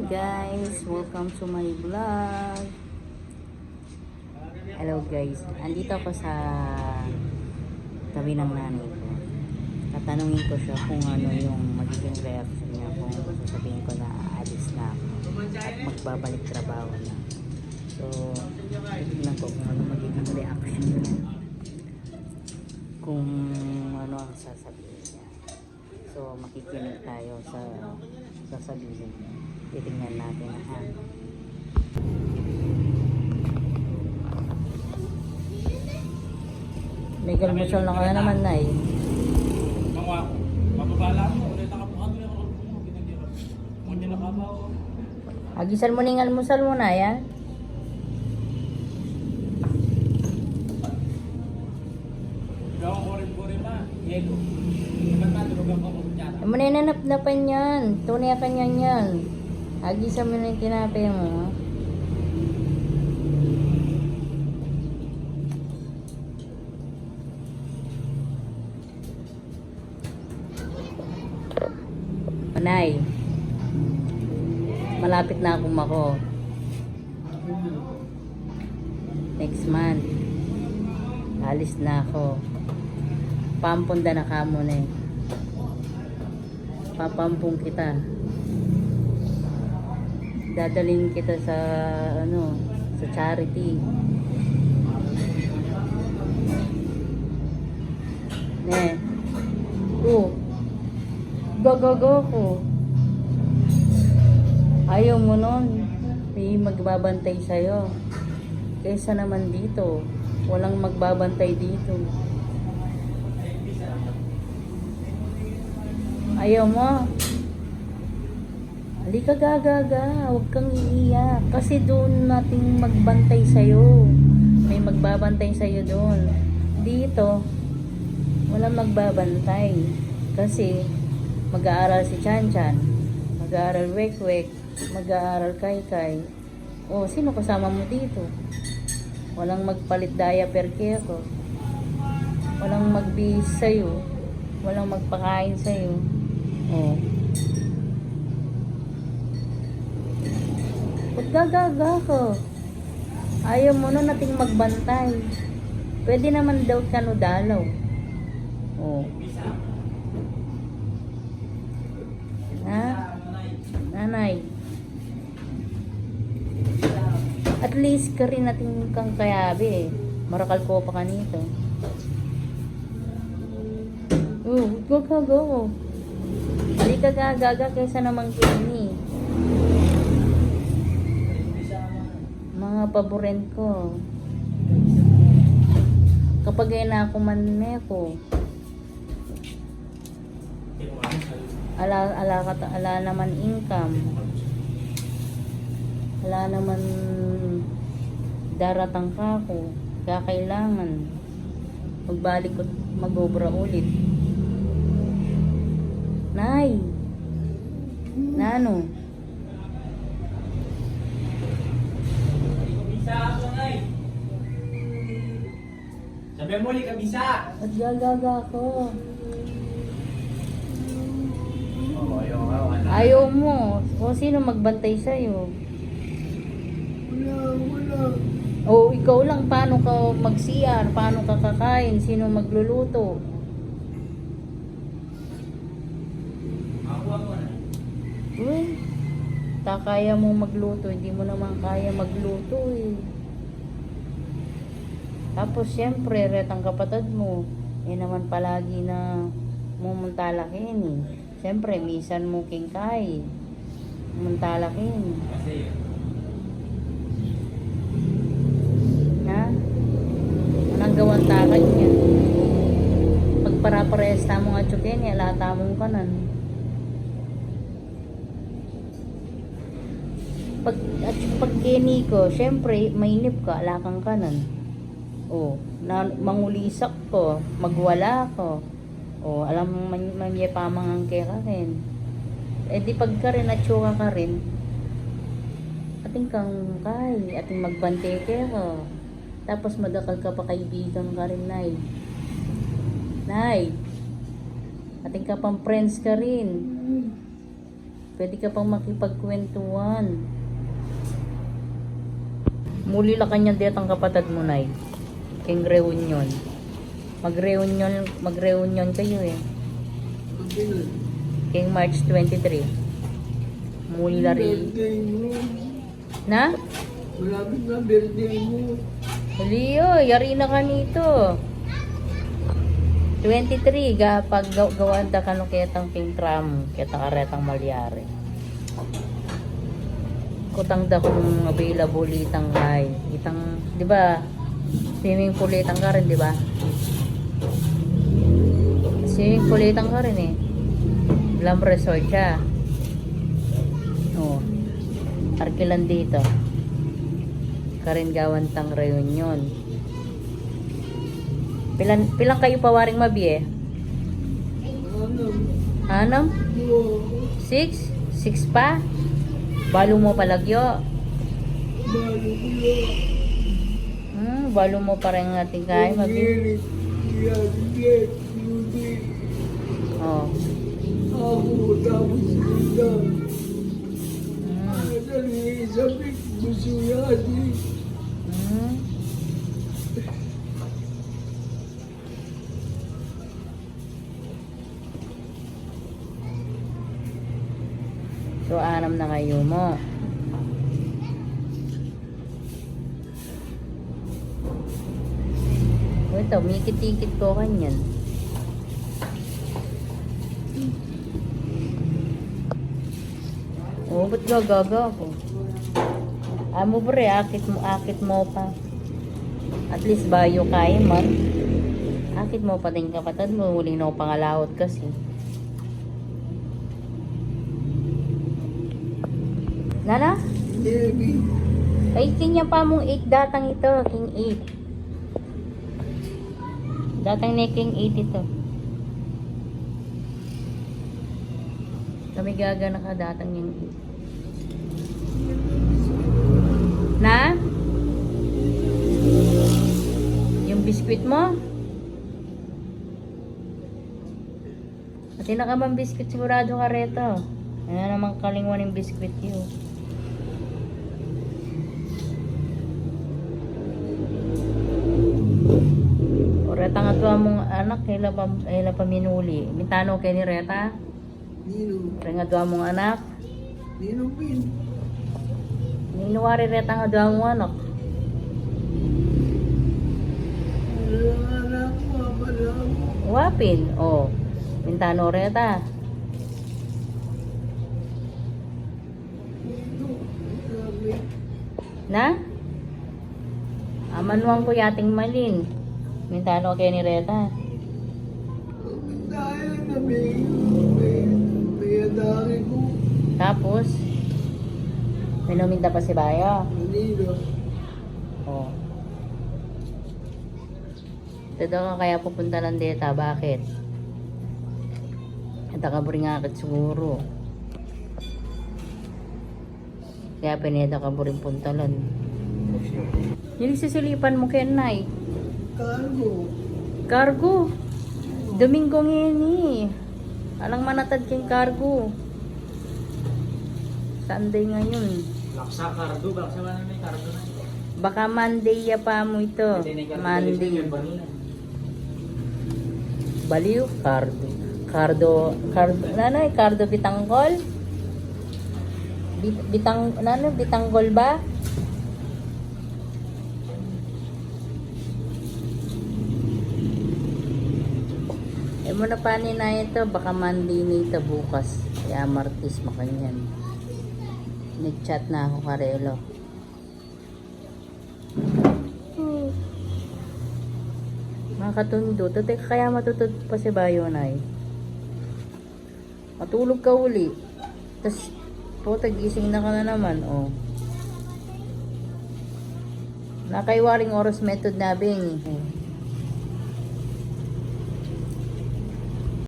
guys, welcome to my vlog. Hello guys, andito ako sa tabi ng nanay ko. Tatanungin ko siya kung ano yung magiging reaction niya kung sasabihin ko na aalis na ako at magbabalik trabaho na. So, tignan ko kung ano magiging reaction niya, kung ano ang sasabihin niya. So, makikinig tayo sa sasabihin niya. Titingnan natin ha. May galmusyon lang ka naman na eh. Agisan mo ning almusal mo na yan. Maninanap-napan yan. Tunay ka niyan yan. Agisan mo na yung tinapay mo. Ha? Panay. Malapit na akong mako. Next month. Alis na ako. Pampunda na ka mo na eh. Papampung kita. Dadalhin kita sa ano, sa charity. Ne. Go ko. Ayaw mo nun. May magbabantay sa'yo. Kaysa naman dito. Walang magbabantay dito. Ayaw mo. Halika gaga. Huwag kang iiyak. Kasi doon nating magbantay sa'yo. May magbabantay sa'yo doon. Dito, walang magbabantay. Kasi mag-aaral si Chan-Chan. Mag-aaral Wek-Wek. Mag-aaral Kay-Kay. O, sino kasama mo dito? Walang magpalit diaper kaya ko. Walang magbihis sa'yo. Walang magpakain sa'yo. O. Huwag gagaga ko. Ayaw mo na nating magbantay. Pwede naman daw kanudalaw. O. Ha? Nanay. At least ka rin natin kang kayabi eh. Marakal ko pa kanito. Go. Hindi ka gagaga kaysa namang kini. Mga paborin ko. Kapag ay na ako manmeko. Ala naman income. Ala naman daratang ka ko. Kaya kailangan magbalik ko, mag-obra ulit. Nay! Nano? Kabisa ako, Nay! Sabi mo, li kabisa! At gagaga ko. Ayaw mo. O sino magbantay sa'yo? Wala. O ikaw lang, paano ka mag-CR? Paano ka kakain? Sino magluluto? Uy, kaya mo magluto. Hindi mo naman kaya magluto eh. Tapos syempre, retang kapatid mo. Eh naman palagi na mumuntalakin eh. Siyempre, misan mo kingkay. Muntalakin. Ha? Anong gawang takad niya? Pagpara-paresta mo nga tsukin, lata mong kanan. Pag kini ko, siyempre, mainip ka, alakang kanan. O, mangulisak ko, magwala ko. O, alam mo, mamaya pamangang kaya ka rin. Eh, di pagka rin, atsuka ka rin, ating kang kay, ating magbante kaya ka. Tapos madakal ka pa kaibigan ka rin, Nay. Nay, ating ka pang friends ka rin. Pwede ka pang makipagkwentuhan. Muli la kanya dito ang kapatid mo, Nay. King reunion. Mag-reunion kayo eh. King March 23. Muli la rin. Birthday mo. Na? Malapit na birthday mo. Leo, yari na ka nito. 23, pag gawan da kano ketang king tram, ketang aretang malyari. Kutang da kung available itang kay. Itang, di ba? Swimming pool itang ka rin, di ba? Swimming pool itang ka rin eh. Glam resort siya. Oh. Arkilan dito. Karin gawan tang reunion. Pilang kayo pawaring mabi eh? Anam? 6? 6 pa? Balo mo palagyo? Balo mo pa rin ating kaya mabi? Oh. Ako tapos sila. Dali sabi gusto yati. So, 6 na kayo mo. O ito, mikit-tikit ko kanyan. O, ba't gagaga ako? Amo bre, akit mo pa. At least bayo kaya man. Akit mo pa din kapatid mo, huling na ako pangalawot kasi. Nana? Baby. Ay, kinya pa mong 8 datang ito. King 8. Datang ni King 8 ito. Kami gaga nakadatang yung 8. Na? Yung biskwit mo? Pati na ka bang biskwit sigurado ka reto. Ano namang kalingwan yung biskwit yun. Reta nga to mong anak, kailan pa minuli. Mintano kay ni Reta? Nino. Kaya nga to mong anak. Nino pin. Ninuwari Reta nga to mong anak. Anak mo, pala mo. Wapin, oh. Mintano Reta. Sabi, Na? Amanuang ko yating malin. Mintano kay ni Reta. dahil na may adari ko. Tapos, may numinta pa si Bayo. Nino. Oh. Ito daw ka kaya pupunta ng deta. Bakit? Ito ka buring akit siguro. Kaya pineda ka buring puntalan. Yung sisilipan mo kay Nay. Cargo. Cargo. Domingo ngayon eh. Alang manatad kayong cargo. Sunday ngayon. Laksa kardo, laksa ba na may kardo na ito? Baka Monday ya pa mo ito. Monday. Baliw, cardo. Nanay, cardo bitanggol? Bitanggol ba? Mo na pa ni na ito, baka Monday na ito bukas. Kaya Martis makanyan. Nag-chat na ako karelo. Makatundo. Tatay kaya matutod pa si Bayo na eh. Matulog ka uli. Tapos, po, tagising na ka na naman, oh. Nakaiwaring oras method na bing.